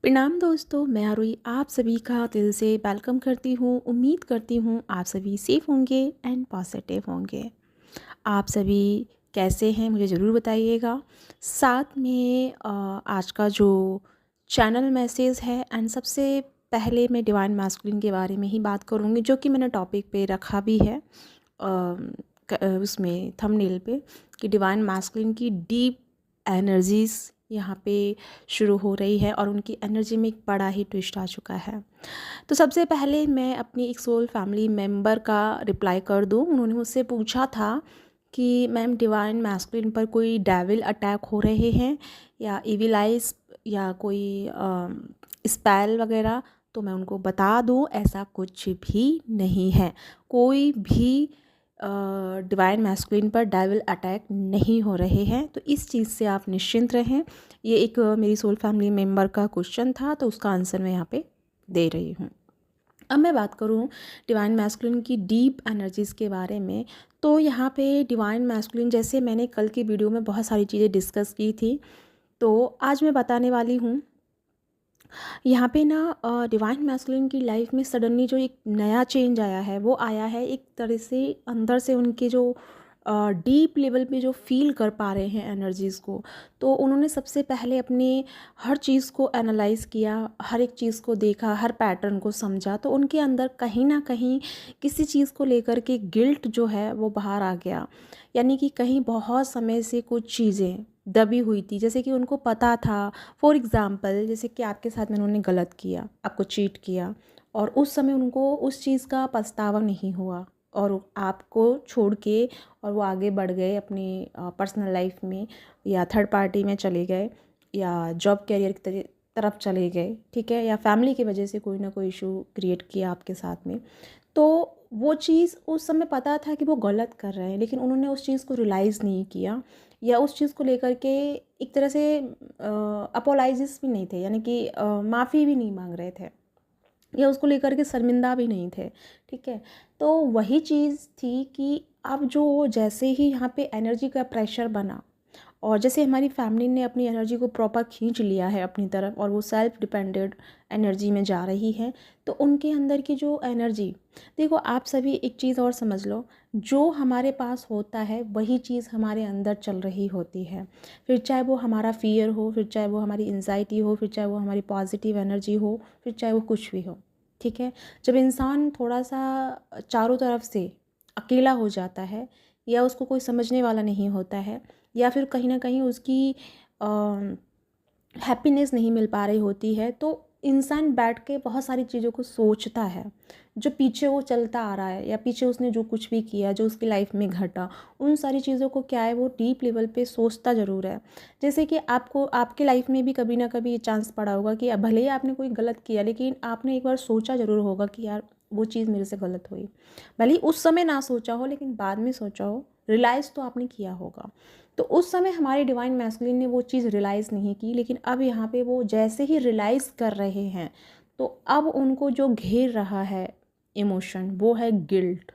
प्रणाम दोस्तों, मैं आरुई आप सभी का दिल से वेलकम करती हूँ। उम्मीद करती हूँ आप सभी सेफ़ होंगे एंड पॉजिटिव होंगे। आप सभी कैसे हैं मुझे ज़रूर बताइएगा। साथ में आज का जो चैनल मैसेज है एंड सबसे पहले मैं डिवाइन मैस्कुलिन के बारे में ही बात करूँगी, जो कि मैंने टॉपिक पे रखा भी है उसमें थंबनेल पे कि डिवाइन मैस्कुलिन की डीप एनर्जीज़ यहाँ पे शुरू हो रही है और उनकी एनर्जी में एक बड़ा ही ट्विस्ट आ चुका है। तो सबसे पहले मैं अपनी एक सोल फैमिली मेंबर का रिप्लाई कर दूँ। उन्होंने मुझसे पूछा था कि मैम डिवाइन मैस्कुलिन पर कोई डेविल अटैक हो रहे हैं या इविल आइज़ या कोई स्पेल वगैरह। तो मैं उनको बता दूँ ऐसा कुछ भी नहीं है। कोई भी डिवाइन मैस्कुलिन पर डेविल अटैक नहीं हो रहे हैं, तो इस चीज़ से आप निश्चिंत रहें। ये एक मेरी सोल फैमिली मेंबर का क्वेश्चन था, तो उसका आंसर मैं यहाँ पे दे रही हूँ। अब मैं बात करूँ डिवाइन मैस्कुलिन की डीप एनर्जीज़ के बारे में। तो यहाँ पे डिवाइन मैस्कुलिन, जैसे मैंने कल की वीडियो में बहुत सारी चीज़ें डिस्कस की थी, तो आज मैं बताने वाली हूँ यहाँ पे ना डिवाइन मैस्कुलिन की लाइफ में सडनली जो एक नया चेंज आया है वो आया है एक तरह से अंदर से उनके जो डीप लेवल पे जो फील कर पा रहे हैं एनर्जीज़ को। तो उन्होंने सबसे पहले अपने हर चीज़ को एनालाइज़ किया, हर एक चीज़ को देखा, हर पैटर्न को समझा। तो उनके अंदर कहीं ना कहीं किसी चीज़ को लेकर के गिल्ट जो है वो बाहर आ गया। यानी कि कहीं बहुत समय से कुछ चीज़ें दबी हुई थी, जैसे कि उनको पता था। फॉर एग्ज़ाम्पल, जैसे कि आपके साथ में उन्होंने गलत किया, आपको चीट किया और उस समय उनको उस चीज़ का पछतावा नहीं हुआ और आपको छोड़ के और वो आगे बढ़ गए अपनी पर्सनल लाइफ में, या थर्ड पार्टी में चले गए, या जॉब कैरियर की तरफ चले गए, ठीक है, या फैमिली की वजह से कोई ना कोई इशू क्रिएट किया आपके साथ में। तो वो चीज़ उस समय पता था कि वो गलत कर रहे हैं, लेकिन उन्होंने उस चीज़ को रियलाइज़ नहीं किया या उस चीज़ को लेकर के एक तरह से अपोलाइजिस भी नहीं थे, यानी कि माफ़ी भी नहीं मांग रहे थे या उसको लेकर के शर्मिंदा भी नहीं थे, ठीक है। तो वही चीज़ थी कि अब जो जैसे ही यहाँ पे एनर्जी का प्रेशर बना और जैसे हमारी फैमिली ने अपनी एनर्जी को प्रॉपर खींच लिया है अपनी तरफ और वो सेल्फ डिपेंडेंट एनर्जी में जा रही है, तो उनके अंदर की जो एनर्जी, देखो आप सभी एक चीज़ और समझ लो, जो हमारे पास होता है वही चीज़ हमारे अंदर चल रही होती है। फिर चाहे वो हमारा फियर हो, फिर चाहे वो हमारी एंजाइटी हो, फिर चाहे वो हमारी पॉजिटिव एनर्जी हो, फिर चाहे वो कुछ भी हो, ठीक है। जब इंसान थोड़ा सा चारों तरफ से अकेला हो जाता है या उसको कोई समझने वाला नहीं होता है, या फिर कहीं ना कहीं उसकी हैप्पीनेस नहीं मिल पा रही होती है, तो इंसान बैठ के बहुत सारी चीज़ों को सोचता है। जो पीछे वो चलता आ रहा है या पीछे उसने जो कुछ भी किया, जो उसकी लाइफ में घटा, उन सारी चीज़ों को क्या है वो डीप लेवल पे सोचता ज़रूर है। जैसे कि आपको आपके लाइफ में भी कभी ना कभी ये चांस पड़ा होगा कि भले ही आपने कोई गलत किया, लेकिन आपने एक बार सोचा ज़रूर होगा कि यार वो चीज़ मेरे से गलत हुई। भले ही उस समय ना सोचा हो, लेकिन बाद में सोचा हो, रियलाइज़ तो आपने किया होगा। तो उस समय हमारे डिवाइन मैस्कुलिन ने वो चीज़ रियलाइज़ नहीं की, लेकिन अब यहाँ पे वो जैसे ही रियलाइज़ कर रहे हैं, तो अब उनको जो घेर रहा है इमोशन वो है गिल्ट।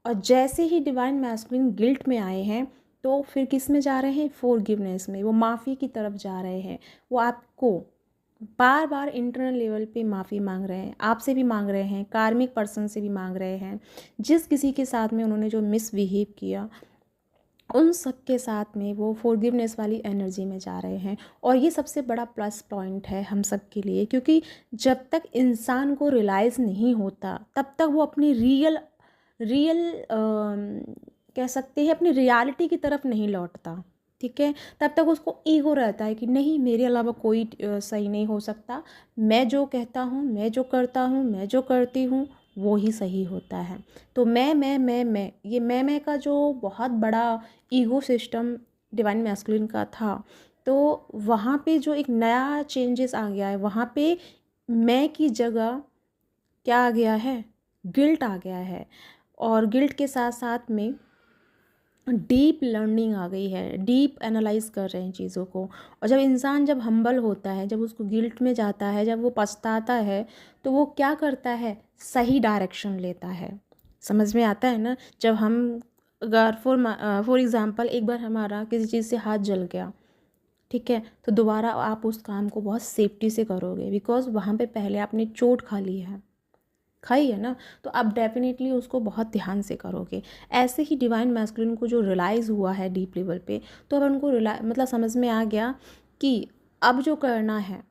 और जैसे ही डिवाइन मैस्कुलिन गिल्ट में आए हैं, तो फिर किस में जा रहे हैं, फॉरगिवनेस में, वो माफ़ी की तरफ जा रहे हैं। वो आपको बार बार इंटरनल लेवल पे माफ़ी मांग रहे हैं, आपसे भी मांग रहे हैं, कार्मिक पर्सन से भी मांग रहे हैं। जिस किसी के साथ में उन्होंने जो मिसबिहेव किया, उन सब के साथ में वो फॉरगिवनेस वाली एनर्जी में जा रहे हैं। और ये सबसे बड़ा प्लस पॉइंट है हम सब के लिए, क्योंकि जब तक इंसान को रियलाइज़ नहीं होता तब तक वो अपनी रियल रियल कह सकते हैं अपनी रियलिटी की तरफ नहीं लौटता, ठीक है। तब तक उसको ईगो रहता है कि नहीं, मेरे अलावा कोई सही नहीं हो सकता, मैं जो कहता हूँ, मैं जो करता हूँ, मैं जो करती हूँ वो ही सही होता है। तो मैं ये मैं का जो बहुत बड़ा ईगो सिस्टम डिवाइन मैस्कुलिन का था, तो वहाँ पे जो एक नया चेंजेस आ गया है, वहाँ पे मैं की जगह क्या आ गया है, गिल्ट आ गया है। और गिल्ट के साथ साथ में डीप लर्निंग आ गई है, डीप एनालाइज कर रहे हैं चीज़ों को। और जब इंसान जब हम्बल होता है, जब उसको गिल्ट में जाता है, जब वो पछताता है, तो वो क्या करता है, सही डायरेक्शन लेता है। समझ में आता है ना। जब हम अगर फॉर एग्ज़ाम्पल एक बार हमारा किसी चीज़ से हाथ जल गया, ठीक है, तो दोबारा आप उस काम को बहुत सेफ्टी से करोगे, बिकॉज़ वहाँ पे पहले आपने चोट खाई है ना, तो आप डेफिनेटली उसको बहुत ध्यान से करोगे। ऐसे ही डिवाइन मैस्कुलिन को जो रियलाइज़ हुआ है डीप लेवल पे, तो अब उनको मतलब समझ में आ गया कि अब जो करना है,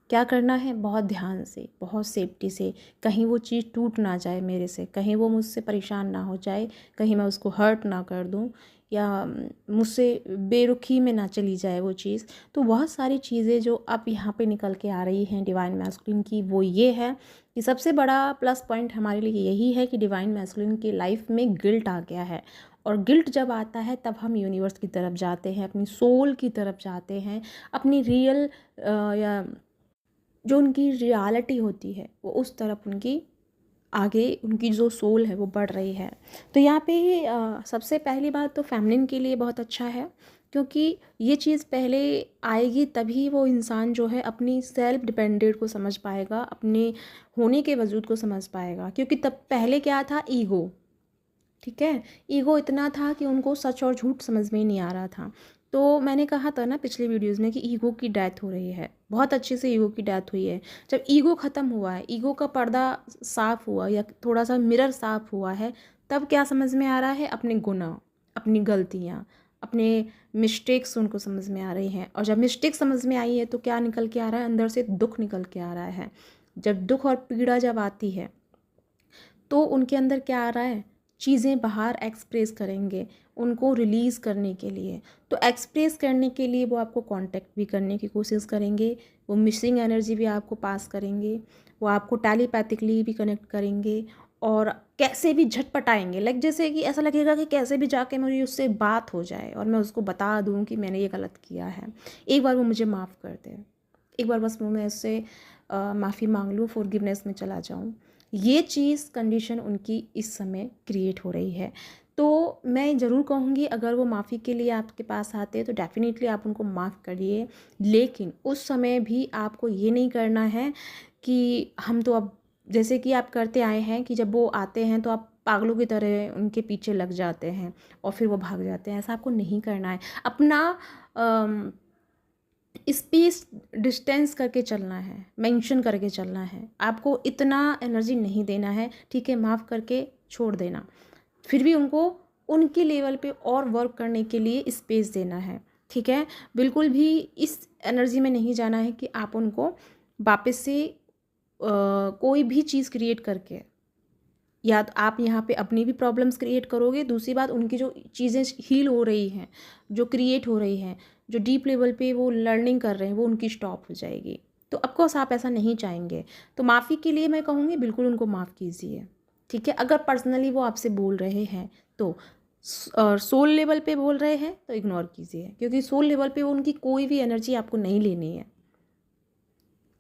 क्या करना है, बहुत ध्यान से, बहुत सेफ्टी से, कहीं वो चीज़ टूट ना जाए मेरे से, कहीं वो मुझसे परेशान ना हो जाए, कहीं मैं उसको हर्ट ना कर दूँ, या मुझसे बेरुखी में ना चली जाए वो चीज़। तो बहुत सारी चीज़ें जो अब यहाँ पे निकल के आ रही हैं डिवाइन मैस्कुलिन की, वो ये है कि सबसे बड़ा प्लस पॉइंट हमारे लिए यही है कि डिवाइन मैस्कुलिन की लाइफ में गिल्ट आ गया है। और गिल्ट जब आता है तब हम यूनिवर्स की तरफ जाते हैं, अपनी सोल की तरफ जाते हैं, अपनी रियल या जो उनकी रियलिटी होती है वो उस तरफ उनकी आगे उनकी जो सोल है वो बढ़ रही है। तो यहाँ पे सबसे पहली बात तो फेमिनिन के लिए बहुत अच्छा है, क्योंकि ये चीज़ पहले आएगी तभी वो इंसान जो है अपनी सेल्फ डिपेंडेंट को समझ पाएगा, अपने होने के वजूद को समझ पाएगा। क्योंकि तब पहले क्या था, ईगो। ठीक है, ईगो इतना था कि उनको सच और झूठ समझ में ही नहीं आ रहा था। तो मैंने कहा था ना पिछले वीडियोज़ में कि ईगो की डेथ हो रही है, बहुत अच्छे से ईगो की डेथ हुई है। जब ईगो ख़त्म हुआ है, ईगो का पर्दा साफ़ हुआ या थोड़ा सा मिरर साफ़ हुआ है, तब क्या समझ में आ रहा है, अपने गुनाह, अपनी गलतियाँ, अपने मिस्टेक्स उनको समझ में आ रही हैं। और जब मिस्टेक समझ में आई है तो क्या निकल के आ रहा है, अंदर से दुख निकल के आ रहा है। जब दुख और पीड़ा जब आती है तो उनके अंदर क्या आ रहा है, चीज़ें बाहर एक्सप्रेस करेंगे उनको रिलीज़ करने के लिए। तो एक्सप्रेस करने के लिए वो आपको कांटेक्ट भी करने की कोशिश करेंगे, वो मिसिंग एनर्जी भी आपको पास करेंगे, वो आपको टेलीपैथिकली भी कनेक्ट करेंगे, और कैसे भी झटपटाएंगे, लाइक जैसे कि ऐसा लगेगा कि कैसे भी जाके मेरी उससे बात हो जाए और मैं उसको बता दूँ कि मैंने ये गलत किया है, एक बार वो मुझे माफ़ कर दे, एक बार बस मैं उससे माफ़ी मांग लूँ, फॉरगिवनेस में चला जाऊँ। ये चीज़ कंडीशन उनकी इस समय क्रिएट हो रही है। तो मैं ज़रूर कहूँगी, अगर वो माफ़ी के लिए आपके पास आते हैं तो डेफ़िनेटली आप उनको माफ़ करिए, लेकिन उस समय भी आपको ये नहीं करना है कि हम तो अब, जैसे कि आप करते आए हैं कि जब वो आते हैं तो आप पागलों की तरह उनके पीछे लग जाते हैं और फिर वो भाग जाते हैं। ऐसा आपको नहीं करना है। अपना स्पेस डिस्टेंस करके चलना है, मेंशन करके चलना है। आपको इतना एनर्जी नहीं देना है, ठीक है, माफ़ करके छोड़ देना। फिर भी उनको उनके लेवल पे और वर्क करने के लिए स्पेस देना है, ठीक है। बिल्कुल भी इस एनर्जी में नहीं जाना है कि आप उनको वापस से कोई भी चीज़ क्रिएट करके, या तो आप यहाँ पे अपनी भी प्रॉब्लम्स क्रिएट करोगे, दूसरी बात उनकी जो चीज़ें हील हो रही हैं, जो क्रिएट हो रही हैं, जो डीप लेवल पे वो लर्निंग कर रहे हैं, वो उनकी स्टॉप हो जाएगी। तो ऑफकोर्स आप ऐसा नहीं चाहेंगे। तो माफ़ी के लिए मैं कहूँगी बिल्कुल उनको माफ़ कीजिए, ठीक है। अगर पर्सनली वो आपसे बोल रहे हैं तो, और सोल लेवल पे बोल रहे हैं तो इग्नोर कीजिए, क्योंकि सोल लेवल पे वो उनकी कोई भी एनर्जी आपको नहीं लेनी है,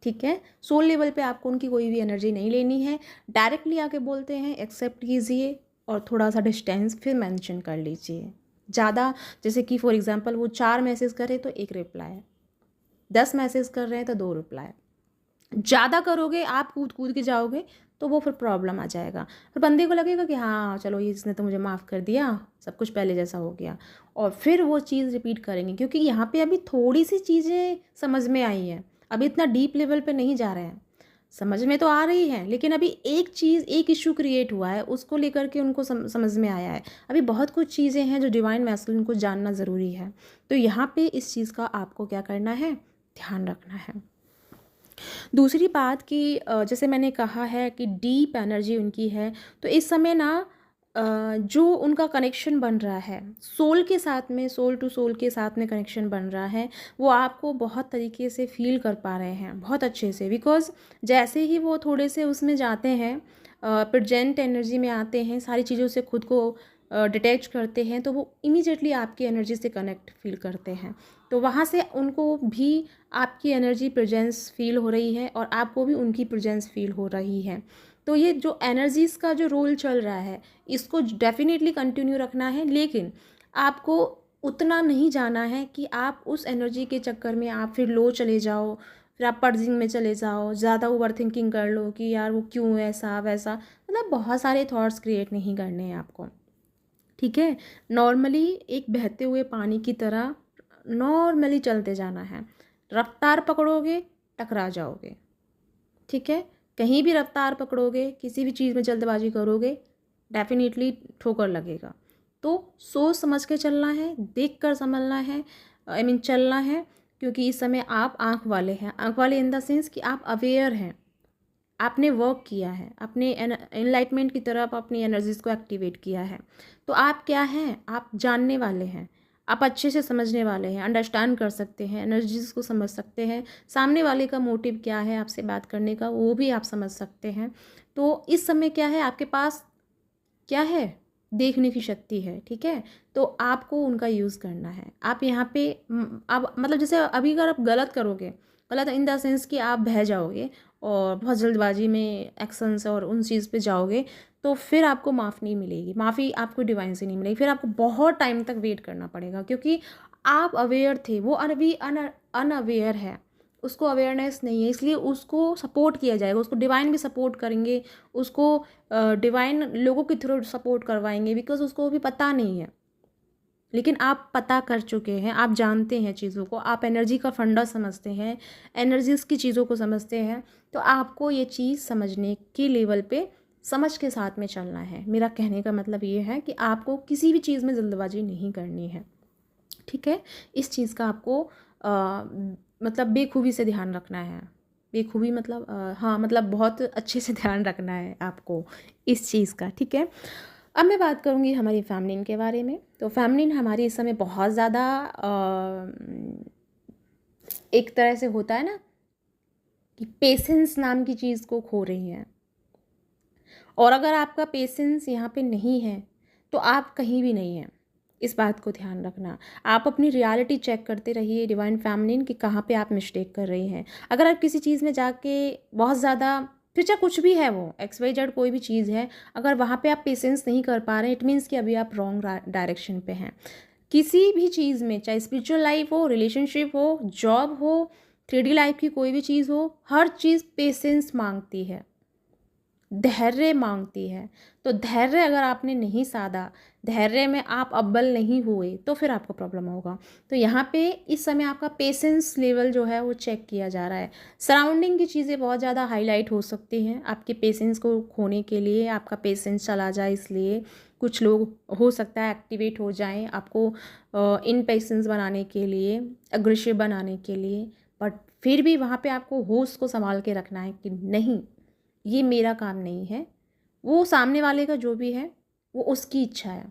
ठीक है। सोल लेवल पे आपको उनकी कोई भी एनर्जी नहीं लेनी है। डायरेक्टली आके बोलते हैं, एक्सेप्ट कीजिए और थोड़ा सा डिस्टेंस फिर मेंशन कर लीजिए। ज़्यादा, जैसे कि फॉर एग्जांपल वो 4 मैसेज कर रहे तो 1 रिप्लाई, 10 मैसेज कर रहे हैं तो 2 रिप्लाई। ज़्यादा करोगे, आप कूद कूद के जाओगे तो वो फिर प्रॉब्लम आ जाएगा। फिर बंदे को लगेगा कि हाँ चलो ये इसने तो मुझे माफ़ कर दिया, सब कुछ पहले जैसा हो गया, और फिर वो चीज़ रिपीट करेंगे। क्योंकि यहाँ पे अभी थोड़ी सी चीज़ें समझ में आई हैं, अभी इतना डीप लेवल पे नहीं जा रहे हैं, समझ में तो आ रही है, लेकिन अभी एक चीज़, एक इशू क्रिएट हुआ है, उसको लेकर के उनको समझ में आया है। अभी बहुत कुछ चीज़ें हैं जो डिवाइन मैस्कुलिन को जानना ज़रूरी है। तो यहाँ पे इस चीज़ का आपको क्या करना है, ध्यान रखना है। दूसरी बात कि जैसे मैंने कहा है कि डीप एनर्जी उनकी है, तो इस समय ना जो उनका कनेक्शन बन रहा है सोल के साथ में, सोल टू सोल के साथ में कनेक्शन बन रहा है, वो आपको बहुत तरीके से फील कर पा रहे हैं, बहुत अच्छे से। बिकॉज़ जैसे ही वो थोड़े से उसमें जाते हैं, प्रेजेंट एनर्जी में आते हैं, सारी चीज़ों से खुद को डिटैच करते हैं, तो वो इमीडिएटली आपकी एनर्जी से कनेक्ट फील करते हैं। तो वहाँ से उनको भी आपकी एनर्जी प्रेजेंस फील हो रही है और आपको भी उनकी प्रेजेंस फील हो रही है। तो ये जो एनर्जीज़ का जो रोल चल रहा है, इसको डेफिनेटली कंटिन्यू रखना है, लेकिन आपको उतना नहीं जाना है कि आप उस एनर्जी के चक्कर में आप फिर लो चले जाओ, फिर आप पर्जिंग में चले जाओ, ज़्यादा ओवर थिंकिंग कर लो कि यार वो क्यों ऐसा वैसा, मतलब बहुत सारे थॉट्स क्रिएट नहीं करने हैं आपको, ठीक है। नॉर्मली एक बहते हुए पानी की तरह नॉर्मली चलते जाना है। रफ्तार पकड़ोगे टकरा जाओगे, ठीक है। कहीं भी रफ्तार पकड़ोगे, किसी भी चीज़ में जल्दबाजी करोगे, डेफिनेटली ठोकर लगेगा। तो सोच समझ के चलना है, देख कर संभलना है, आई मीन चलना है, क्योंकि इस समय आप आँख वाले हैं। आँख वाले इन द सेंस कि आप अवेयर हैं, आपने वर्क किया है, अपने एनलाइटमेंट की तरफ अपनी एनर्जीज़ को एक्टिवेट किया है। तो आप क्या हैं, आप जानने वाले हैं, आप अच्छे से समझने वाले हैं, अंडरस्टैंड कर सकते हैं, एनर्जीज़ को समझ सकते हैं, सामने वाले का मोटिव क्या है आपसे बात करने का वो भी आप समझ सकते हैं। तो इस समय क्या है, आपके पास क्या है, देखने की शक्ति है, ठीक है। तो आपको उनका यूज़ करना है। आप यहाँ पे अब मतलब जैसे अभी अगर आप गलत करोगे, गलत इन द सेंस कि आप बह जाओगे और बहुत जल्दबाजी में एक्शंस और उन चीज़ पे जाओगे, तो फिर आपको माफ़ नहीं मिलेगी, माफ़ी आपको डिवाइन से नहीं मिलेगी, फिर आपको बहुत टाइम तक वेट करना पड़ेगा, क्योंकि आप अवेयर थे, वो अभी अनअवेयर है, उसको अवेयरनेस नहीं है, इसलिए उसको सपोर्ट किया जाएगा, उसको डिवाइन भी सपोर्ट करेंगे, उसको डिवाइन लोगों के थ्रू सपोर्ट करवाएंगे, बिकॉज उसको अभी पता नहीं है। लेकिन आप पता कर चुके हैं, आप जानते हैं चीज़ों को, आप एनर्जी का फंडा समझते हैं, एनर्जीज़ की चीज़ों को समझते हैं। तो आपको ये चीज़ समझने के लेवल पे समझ के साथ में चलना है। मेरा कहने का मतलब ये है कि आपको किसी भी चीज़ में जल्दबाजी नहीं करनी है, ठीक है। इस चीज़ का आपको मतलब बेखूबी से ध्यान रखना है। बेखूबी मतलब हाँ, मतलब बहुत अच्छे से ध्यान रखना है आपको इस चीज़ का, ठीक है। अब मैं बात करूँगी हमारी फैमिलीन के बारे में। तो फैमिलीन हमारी इस समय बहुत ज़्यादा एक तरह से होता है ना कि पेशेंस नाम की चीज़ को खो रही है, और अगर आपका पेशेंस यहाँ पे नहीं है तो आप कहीं भी नहीं हैं। इस बात को ध्यान रखना। आप अपनी रियलिटी चेक करते रहिए डिवाइन फैमिलीन कि कहाँ पे आप मिस्टेक कर रही हैं। अगर आप किसी चीज़ में जाके बहुत ज़्यादा, फिर चाहे कुछ भी है, वो एक्स वाई जेड कोई भी चीज़ है, अगर वहाँ पे आप पेशेंस नहीं कर पा रहे हैं, इट मीन्स कि अभी आप रॉन्ग डायरेक्शन पे हैं। किसी भी चीज़ में, चाहे स्पिरिचुअल लाइफ हो, रिलेशनशिप हो, जॉब हो, 3D लाइफ की कोई भी चीज़ हो, हर चीज़ पेशेंस मांगती है, धैर्य मांगती है। तो धैर्य अगर आपने नहीं साधा, धैर्य में आप अव्वल नहीं हुए, तो फिर आपको प्रॉब्लम होगा। तो यहाँ पे इस समय आपका पेशेंस लेवल जो है वो चेक किया जा रहा है। सराउंडिंग की चीज़ें बहुत ज़्यादा हाईलाइट हो सकती हैं आपके पेशेंस को खोने के लिए, आपका पेशेंस चला जाए, इसलिए कुछ लोग हो सकता है एक्टिवेट हो जाएं आपको इन पेशेंस बनाने के लिए, अग्रेसिव बनाने के लिए। बट फिर भी वहाँ पे आपको होश को संभाल के रखना है कि नहीं, ये मेरा काम नहीं है, वो सामने वाले का जो भी है वो उसकी इच्छा है,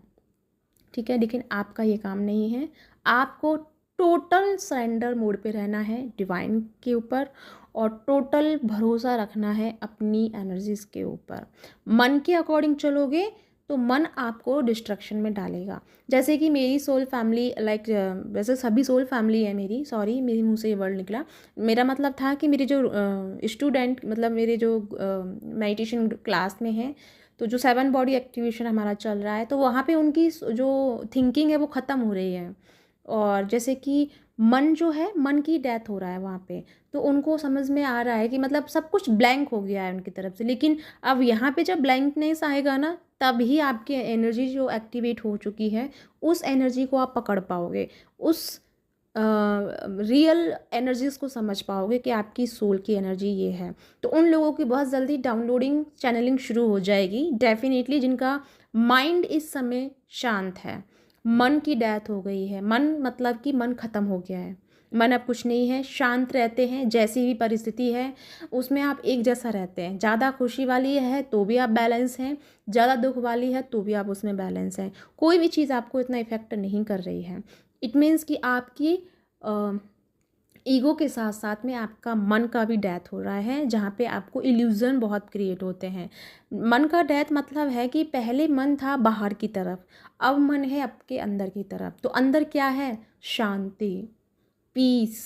ठीक है, लेकिन आपका ये काम नहीं है। आपको टोटल सरेंडर मोड पे रहना है डिवाइन के ऊपर, और टोटल भरोसा रखना है अपनी एनर्जीज़ के ऊपर। मन के अकॉर्डिंग चलोगे तो मन आपको डिस्ट्रक्शन में डालेगा। जैसे कि मेरी सोल फैमिली लाइक, वैसे सभी सोल फैमिली है मेरी, सॉरी मेरे मुंह से ये वर्ड निकला, मेरा मतलब था कि मेरे जो स्टूडेंट, मतलब मेरे जो मेडिटेशन क्लास में हैं, तो जो 7 बॉडी एक्टिवेशन हमारा चल रहा है, तो वहाँ पे उनकी जो थिंकिंग है वो ख़त्म हो रही है, और जैसे कि मन जो है, मन की डेथ हो रहा है वहाँ पे। तो उनको समझ में आ रहा है कि मतलब सब कुछ ब्लैंक हो गया है उनकी तरफ से। लेकिन अब यहाँ पे जब ब्लैंकनेस आएगा ना, तभी आपकी एनर्जी जो एक्टिवेट हो चुकी है, उस एनर्जी को आप पकड़ पाओगे, उस रियल एनर्जीज़ को समझ पाओगे कि आपकी सोल की एनर्जी ये है। तो उन लोगों की बहुत जल्दी डाउनलोडिंग चैनलिंग शुरू हो जाएगी डेफिनेटली, जिनका माइंड इस समय शांत है। मन की डेथ हो गई है, मन मतलब कि मन ख़त्म हो गया है, मन अब कुछ नहीं है, शांत रहते हैं, जैसी भी परिस्थिति है उसमें आप एक जैसा रहते हैं। ज़्यादा खुशी वाली है तो भी आप बैलेंस हैं, ज़्यादा दुख वाली है तो भी आप उसमें बैलेंस हैं। कोई भी चीज़ आपको इतना इफ़ेक्ट नहीं कर रही है। इट मीन्स कि आपकी ईगो के साथ साथ में आपका मन का भी डेथ हो रहा है, जहाँ पे आपको इल्यूज़न बहुत क्रिएट होते हैं। मन का डेथ मतलब है कि पहले मन था बाहर की तरफ, अब मन है आपके अंदर की तरफ। तो अंदर क्या है? शांति, पीस,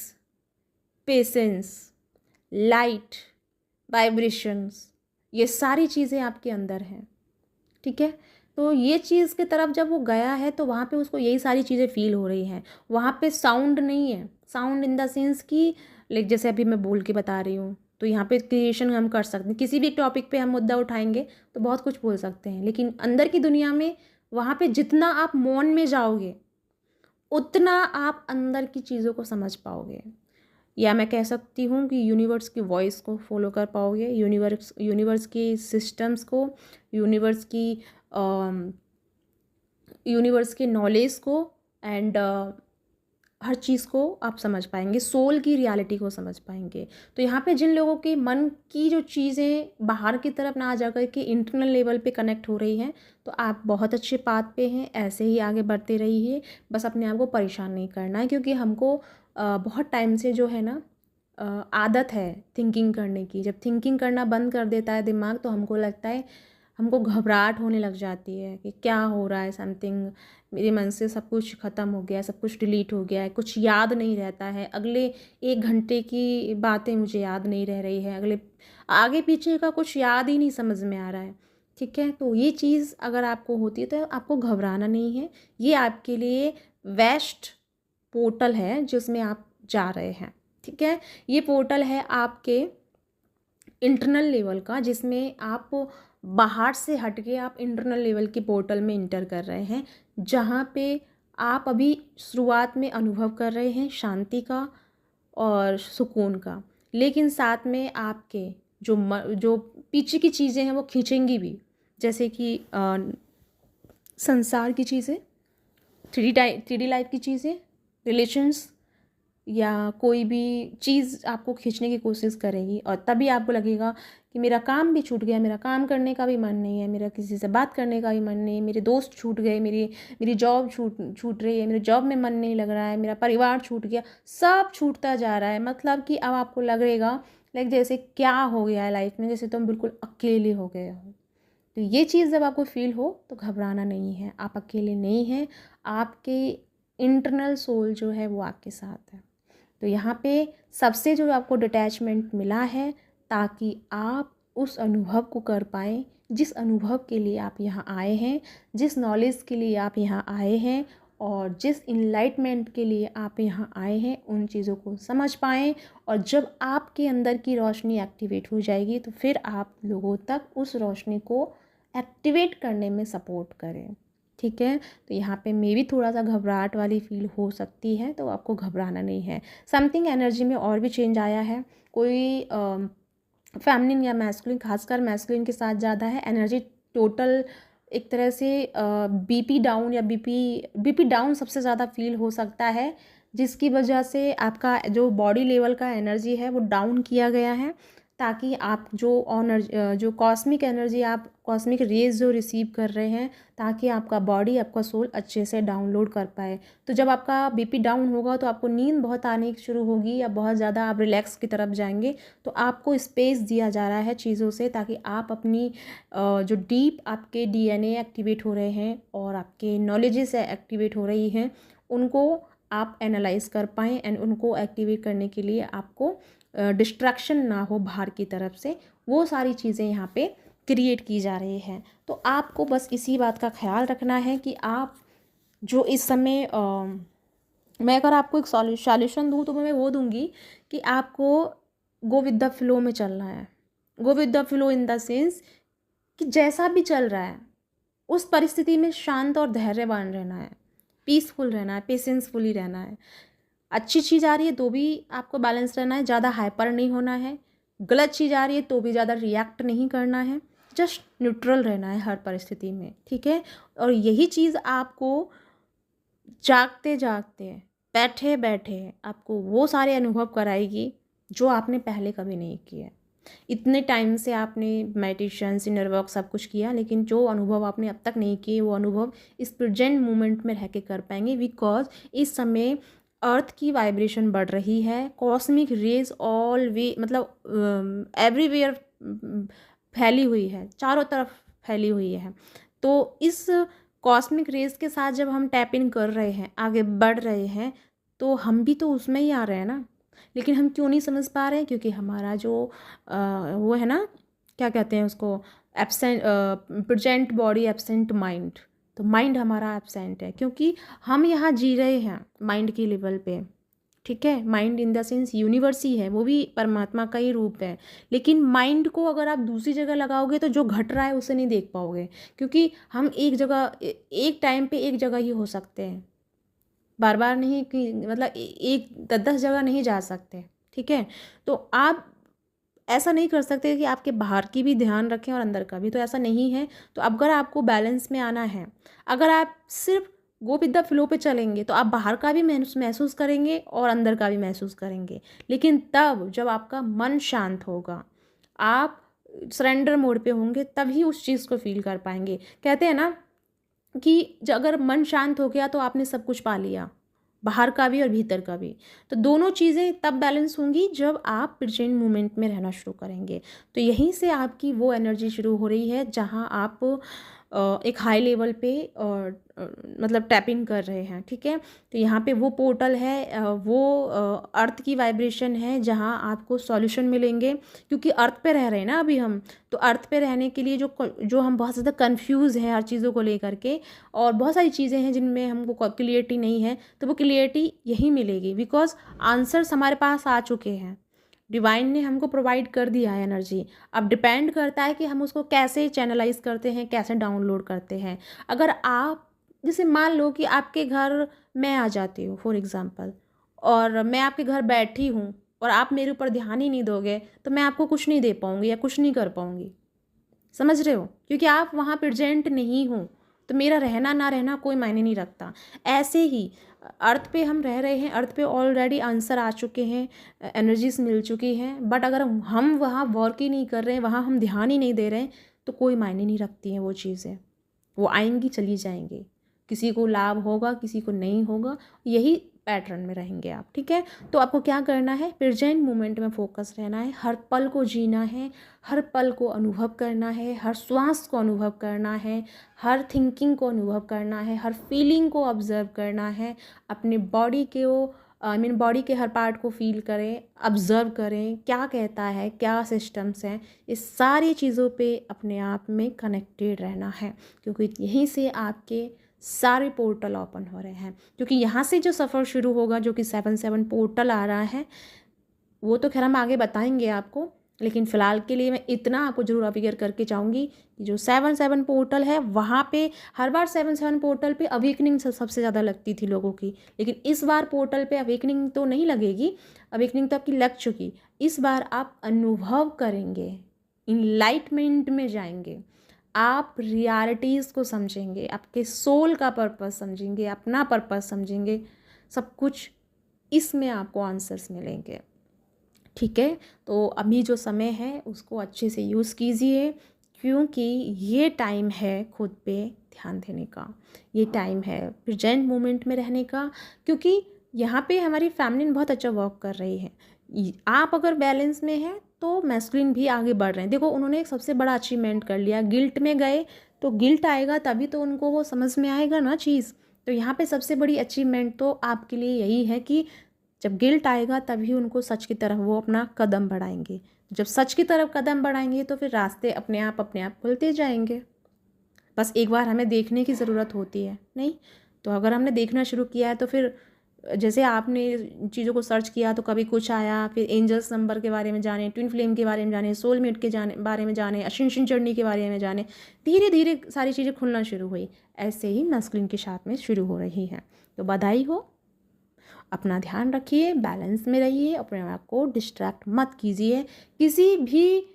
पेशेंस, लाइट, वाइब्रेशंस, ये सारी चीज़ें आपके अंदर हैं, ठीक है। तो ये चीज़ की तरफ जब वो गया है तो वहाँ पे उसको यही सारी चीज़ें फील हो रही हैं। वहाँ पे साउंड नहीं है, साउंड इन द सेंस कि लाइक जैसे अभी मैं बोल के बता रही हूँ, तो यहाँ पे क्रिएशन हम कर सकते हैं। किसी भी टॉपिक पे हम मुद्दा उठाएंगे तो बहुत कुछ बोल सकते हैं, लेकिन अंदर की दुनिया में वहाँ पे जितना आप मौन में जाओगे उतना आप अंदर की चीज़ों को समझ पाओगे, या मैं कह सकती हूँ कि यूनिवर्स की वॉइस को फॉलो कर पाओगे, यूनिवर्स की सिस्टम्स को, यूनिवर्स की यूनिवर्स के नॉलेज को, एंड हर चीज़ को आप समझ पाएंगे, सोल की रियलिटी को समझ पाएंगे। तो यहाँ पे जिन लोगों के मन की जो चीज़ें बाहर की तरफ ना जा कर के इंटरनल लेवल पे कनेक्ट हो रही हैं, तो आप बहुत अच्छे पाथ पे हैं, ऐसे ही आगे बढ़ते रहिए। बस अपने आप को परेशान नहीं करना है, क्योंकि हमको बहुत टाइम से जो है ना आदत है थिंकिंग करने की। जब थिंकिंग करना बंद कर देता है दिमाग, तो हमको लगता है, हमको घबराहट होने लग जाती है कि क्या हो रहा है, समथिंग मेरे मन से सब कुछ ख़त्म हो गया है, सब कुछ डिलीट हो गया है, कुछ याद नहीं रहता है, अगले 1 घंटे की बातें मुझे याद नहीं रह रही है, अगले आगे पीछे का कुछ याद ही नहीं समझ में आ रहा है। ठीक है, तो ये चीज़ अगर आपको होती है तो आपको घबराना नहीं है। ये आपके लिए वेस्ट पोर्टल है जिसमें आप जा रहे हैं। ठीक है, ये पोर्टल है आपके इंटरनल लेवल का, जिसमें आप बाहर से हट के आप इंटरनल लेवल के पोर्टल में इंटर कर रहे हैं, जहाँ पे आप अभी शुरुआत में अनुभव कर रहे हैं शांति का और सुकून का, लेकिन साथ में आपके जो पीछे की चीज़ें हैं वो खींचेंगी भी, जैसे कि संसार की चीज़ें, थ्री डी लाइफ की चीज़ें, रिलेशंस, या कोई भी चीज़ आपको खींचने की कोशिश करेगी, और तभी आपको लगेगा कि मेरा काम भी छूट गया, मेरा काम करने का भी मन नहीं है, मेरा किसी से बात करने का भी मन नहीं है, मेरे दोस्त छूट गए, मेरी जॉब छूट रही है, मेरे जॉब में मन नहीं लग रहा है, मेरा परिवार छूट गया, सब छूटता जा रहा है। मतलब कि अब आपको लगेगा लाइक जैसे क्या हो गया है लाइफ में, जैसे तुम बिल्कुल अकेले हो गए हो। तो ये चीज़ जब आपको फील हो तो घबराना नहीं है, आप अकेले नहीं हैं, आपके इंटरनल सोल जो है वो आपके साथ है। तो यहाँ पे सबसे जो आपको डिटैचमेंट मिला है, ताकि आप उस अनुभव को कर पाएँ जिस अनुभव के लिए आप यहाँ आए हैं, जिस नॉलेज के लिए आप यहाँ आए हैं, और जिस इनलाइटमेंट के लिए आप यहाँ आए हैं, उन चीज़ों को समझ पाएँ। और जब आपके अंदर की रोशनी एक्टिवेट हो जाएगी, तो फिर आप लोगों तक उस रोशनी को एक्टिवेट करने में सपोर्ट करें। ठीक है, तो यहाँ पे मे भी थोड़ा सा घबराहट वाली फील हो सकती है, तो आपको घबराना नहीं है। समथिंग एनर्जी में और भी चेंज आया है, कोई फेमिनिन या मैस्कुलिन, खासकर मैस्कुलिन के साथ ज़्यादा है एनर्जी टोटल। एक तरह से बीपी डाउन, या बीपी डाउन सबसे ज़्यादा फील हो सकता है, जिसकी वजह से आपका जो बॉडी लेवल का एनर्जी है वो डाउन किया गया है, ताकि आप जो कॉस्मिक एनर्जी, आप कॉस्मिक रेज जो रिसीव कर रहे हैं, ताकि आपका बॉडी, आपका सोल अच्छे से डाउनलोड कर पाए। तो जब आपका बीपी डाउन होगा तो आपको नींद बहुत आने शुरू होगी, या बहुत ज़्यादा आप रिलैक्स की तरफ जाएंगे। तो आपको स्पेस दिया जा रहा है चीज़ों से, ताकि आप अपनी जो डीप आपके डीएनए एक्टिवेट हो रहे हैं और आपके नॉलेजेस एक्टिवेट हो रही हैं, उनको आप एनालाइज कर पाएँ, एंड उनको एक्टिवेट करने के लिए आपको डिस्ट्रैक्शन ना हो बाहर की तरफ से, वो सारी चीज़ें यहाँ पे क्रिएट की जा रही हैं। तो आपको बस इसी बात का ख्याल रखना है कि आप जो इस समय मैं अगर आपको एक सॉल्यूशन दूँ तो मैं वो दूँगी कि आपको गो विद द फ्लो में चलना है। Go with the flow in the sense कि जैसा भी चल रहा है उस परिस्थिति में शांत और धैर्यवान रहना है, पीसफुल रहना है, पेशेंसफुली रहना है। अच्छी चीज़ आ रही है तो भी आपको बैलेंस रहना है, ज़्यादा हाइपर नहीं होना है। गलत चीज़ आ रही है तो भी ज़्यादा रिएक्ट नहीं करना है, जस्ट न्यूट्रल रहना है हर परिस्थिति में। ठीक है, और यही चीज़ आपको जागते जागते, बैठे बैठे आपको वो सारे अनुभव कराएगी जो आपने पहले कभी नहीं किए। इतने टाइम से आपने मेडिटेशन, इनर वर्क सब कुछ किया, लेकिन जो अनुभव आपने अब तक नहीं किए, वो अनुभव इस प्रेजेंट मोमेंट में रह के कर पाएंगे। बिकॉज इस समय अर्थ की वाइब्रेशन बढ़ रही है, कॉस्मिक रेज ऑल वे, मतलब एवरीवेयर फैली हुई है, चारों तरफ फैली हुई है। तो इस कॉस्मिक रेज के साथ जब हम टैप इन कर रहे हैं, आगे बढ़ रहे हैं, तो हम भी तो उसमें ही आ रहे हैं ना। लेकिन हम क्यों नहीं समझ पा रहे हैं? क्योंकि हमारा जो वो है ना, क्या कहते हैं उसको, absent present body, absent mind. तो माइंड हमारा एब्सेंट है, क्योंकि हम यहाँ जी रहे हैं माइंड की लेवल पे। ठीक है, mind in the sense universe ही है, वो भी परमात्मा का ही रूप है। लेकिन माइंड को अगर आप दूसरी जगह लगाओगे तो जो घट रहा है उसे नहीं देख पाओगे, क्योंकि हम एक जगह, एक टाइम पे एक जगह ही हो सकते हैं। बार बार नहीं कि मतलब एक 10-10 जगह नहीं जा सकते, ठीक है। तो आप ऐसा नहीं कर सकते कि आपके बाहर की भी ध्यान रखें और अंदर का भी, तो ऐसा नहीं है। तो अगर आपको बैलेंस में आना है, अगर आप सिर्फ गो विद द फ्लो पे चलेंगे तो आप बाहर का भी महसूस करेंगे और अंदर का भी महसूस करेंगे। लेकिन तब जब आपका मन शांत होगा, आप सरेंडर मोड पे होंगे, तभी उस चीज़ को फील कर पाएंगे। कहते हैं ना कि अगर मन शांत हो गया तो आपने सब कुछ पा लिया, बाहर का भी और भीतर का भी। तो दोनों चीज़ें तब बैलेंस होंगी जब आप प्रेजेंट मोमेंट में रहना शुरू करेंगे। तो यहीं से आपकी वो एनर्जी शुरू हो रही है जहाँ आप एक हाई लेवल पे मतलब टैप इन कर रहे हैं, ठीक है। तो यहाँ पे वो पोर्टल है, वो अर्थ की वाइब्रेशन है जहाँ आपको सॉल्यूशन मिलेंगे, क्योंकि अर्थ पे रह रहे हैं ना अभी हम। तो अर्थ पे रहने के लिए जो हम बहुत ज़्यादा कंफ्यूज हैं हर चीज़ों को लेकर के, और बहुत सारी चीज़ें हैं जिनमें हमको क्लियरिटी नहीं है, तो वो क्लियरिटी यहीं मिलेगी, बिकॉज आंसर्स हमारे पास आ चुके हैं। डिवाइन ने हमको प्रोवाइड कर दिया है एनर्जी। अब डिपेंड करता है कि हम उसको कैसे चैनलाइज करते हैं, कैसे डाउनलोड करते हैं। अगर आप जैसे मान लो कि आपके घर मैं आ जाती हूँ फॉर एग्ज़ाम्पल, और मैं आपके घर बैठी हूँ और आप मेरे ऊपर ध्यान ही नहीं दोगे, तो मैं आपको कुछ नहीं दे पाऊँगी या कुछ नहीं कर पाऊँगी। समझ रहे हो? क्योंकि आप वहाँ प्रेजेंट नहीं हो, तो मेरा रहना ना रहना कोई मायने नहीं रखता। ऐसे ही अर्थ पे हम रह रहे हैं, अर्थ पे ऑलरेडी आंसर आ चुके हैं, एनर्जीज मिल चुकी हैं, बट अगर हम वहाँ वर्क ही नहीं कर रहे हैं, वहाँ हम ध्यान ही नहीं दे रहे हैं, तो कोई मायने नहीं रखती हैं वो चीज़ें। वो आएंगी चली जाएंगी, किसी को लाभ होगा किसी को नहीं होगा, यही पैटर्न में रहेंगे आप, ठीक है। तो आपको क्या करना है, प्रेजेंट मोमेंट में फोकस रहना है, हर पल को जीना है, हर पल को अनुभव करना है, हर श्वास को अनुभव करना है, हर थिंकिंग को अनुभव करना है, हर फीलिंग को ऑब्जर्व करना है। अपने बॉडी के वो बॉडी के हर पार्ट को फील करें, ऑब्ज़र्व करें, क्या कहता है, क्या सिस्टम्स हैं, इस सारी चीज़ों पे अपने आप में कनेक्टेड रहना है, क्योंकि यहीं से आपके सारे पोर्टल ओपन हो रहे हैं। क्योंकि यहाँ से जो सफ़र शुरू होगा, जो कि 7-7 पोर्टल आ रहा है, वो तो खैर हम आगे बताएंगे आपको, लेकिन फ़िलहाल के लिए मैं इतना आपको ज़रूर अवेयर करके चाहूँगी कि जो 7-7 पोर्टल है, वहाँ पे हर बार 7-7 पोर्टल पे अवेकनिंग सबसे ज़्यादा लगती थी लोगों की, लेकिन इस बार पोर्टल पे अवेकनिंग तो नहीं लगेगी, अवेकनिंग तो आपकी लग चुकी। इस बार आप अनुभव करेंगे, इनलाइटमेंट में जाएंगे, आप रियलिटीज़ को समझेंगे, आपके सोल का पर्पस समझेंगे, अपना पर्पस समझेंगे, सब कुछ इसमें आपको आंसर्स मिलेंगे, ठीक है। तो अभी जो समय है उसको अच्छे से यूज़ कीजिए, क्योंकि ये टाइम है खुद पे ध्यान देने का, ये टाइम है प्रेजेंट मोमेंट में रहने का, क्योंकि यहाँ पे हमारी फैमिली बहुत अच्छा वर्क कर रही है। आप अगर बैलेंस में हैं तो मैस्कुलिन भी आगे बढ़ रहे हैं। देखो उन्होंने एक सबसे बड़ा अचीवमेंट कर लिया, गिल्ट में गए तो गिल्ट आएगा तभी तो उनको वो समझ में आएगा ना चीज़। तो यहाँ पे सबसे बड़ी अचीवमेंट तो आपके लिए यही है कि जब गिल्ट आएगा तभी उनको सच की तरफ वो अपना कदम बढ़ाएंगे। जब सच की तरफ कदम बढ़ाएंगे तो फिर रास्ते अपने आप खुलते जाएंगे। बस एक बार हमें देखने की ज़रूरत होती है, नहीं तो अगर हमने देखना शुरू किया है तो फिर जैसे आपने चीज़ों को सर्च किया तो कभी कुछ आया, फिर एंजल्स नंबर के बारे में जाने, ट्विन फ्लेम के बारे में जाने, सोलमेट के बारे में जाने, अशिंशन जर्नी के बारे में जाने, धीरे धीरे सारी चीज़ें खुलना शुरू हुई। ऐसे ही मैस्कुलिन के साथ में शुरू हो रही हैं। तो बधाई हो, अपना ध्यान रखिए, बैलेंस में रहिए, अपने आप को डिस्ट्रैक्ट मत कीजिए किसी भी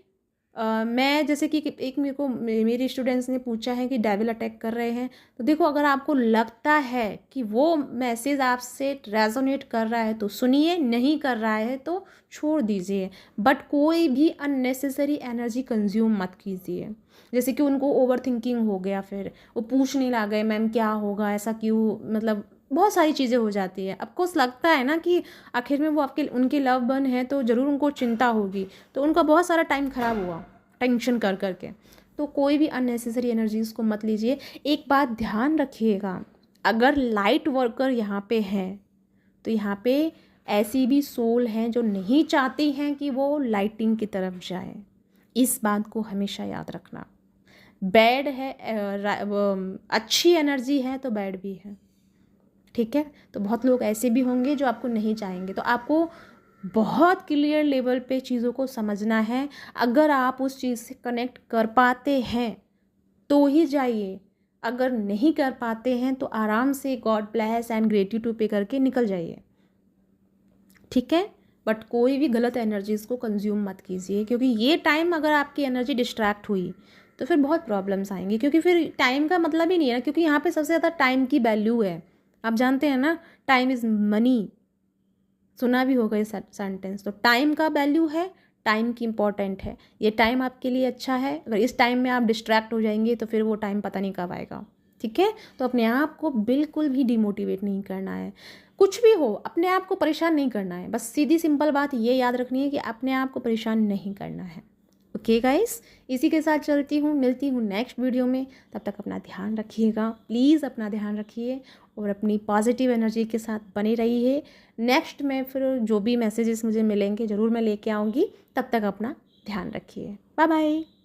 मैं जैसे कि एक मेरे को मेरे स्टूडेंट्स ने पूछा है कि डेविल अटैक कर रहे हैं, तो देखो अगर आपको लगता है कि वो मैसेज आपसे रेजोनेट कर रहा है तो सुनिए, नहीं कर रहा है तो छोड़ दीजिए, बट कोई भी अननेसेसरी एनर्जी कंज्यूम मत कीजिए। जैसे कि उनको ओवर थिंकिंग हो गया, फिर वो पूछने लग गए मैम क्या होगा, ऐसा क्यों, मतलब बहुत सारी चीज़ें हो जाती है। अफकोर्स लगता है ना कि आखिर में वो आपके उनके लव वन है तो ज़रूर उनको चिंता होगी, तो उनका बहुत सारा टाइम ख़राब हुआ टेंशन कर कर के। तो कोई भी अननेसेसरी एनर्जीज़ को मत लीजिए। एक बात ध्यान रखिएगा, अगर लाइट वर्कर यहाँ पे हैं तो यहाँ पे ऐसी भी सोल हैं जो नहीं चाहती हैं कि वो लाइटिंग की तरफ जाए। इस बात को हमेशा याद रखना। बैड है अच्छी एनर्जी है तो बैड भी है, ठीक है। तो बहुत लोग ऐसे भी होंगे जो आपको नहीं चाहेंगे, तो आपको बहुत क्लियर लेवल पे चीज़ों को समझना है। अगर आप उस चीज़ से कनेक्ट कर पाते हैं तो ही जाइए, अगर नहीं कर पाते हैं तो आराम से गॉड ब्लेस एंड ग्रेटिट्यूड पे करके निकल जाइए, ठीक है। बट कोई भी गलत एनर्जीज़ को कंज्यूम मत कीजिए, क्योंकि ये टाइम अगर आपकी एनर्जी डिस्ट्रैक्ट हुई तो फिर बहुत प्रॉब्लम्स आएंगी, क्योंकि फिर टाइम का मतलब ही नहीं है ना, क्योंकि यहाँ पे सबसे ज़्यादा टाइम की वैल्यू है। आप जानते हैं ना, टाइम इज़ मनी, सुना भी होगा ये सेंटेंस। तो टाइम का वैल्यू है, टाइम की इम्पॉर्टेंट है। ये टाइम आपके लिए अच्छा है, अगर इस टाइम में आप डिस्ट्रैक्ट हो जाएंगे तो फिर वो टाइम पता नहीं कब आएगा, ठीक है। तो अपने आप को बिल्कुल भी डिमोटिवेट नहीं करना है, कुछ भी हो अपने आप को परेशान नहीं करना है। बस सीधी सिंपल बात ये याद रखनी है कि अपने आप को परेशान नहीं करना है। ओके गाइस, इसी के साथ चलती हूँ, मिलती हूँ नेक्स्ट वीडियो में। तब तक अपना ध्यान रखिएगा, प्लीज़ अपना ध्यान रखिए और अपनी पॉजिटिव एनर्जी के साथ बने रहिए। नेक्स्ट में फिर जो भी मैसेजेस मुझे मिलेंगे ज़रूर मैं लेके आऊँगी। तब तक अपना ध्यान रखिए। Bye bye.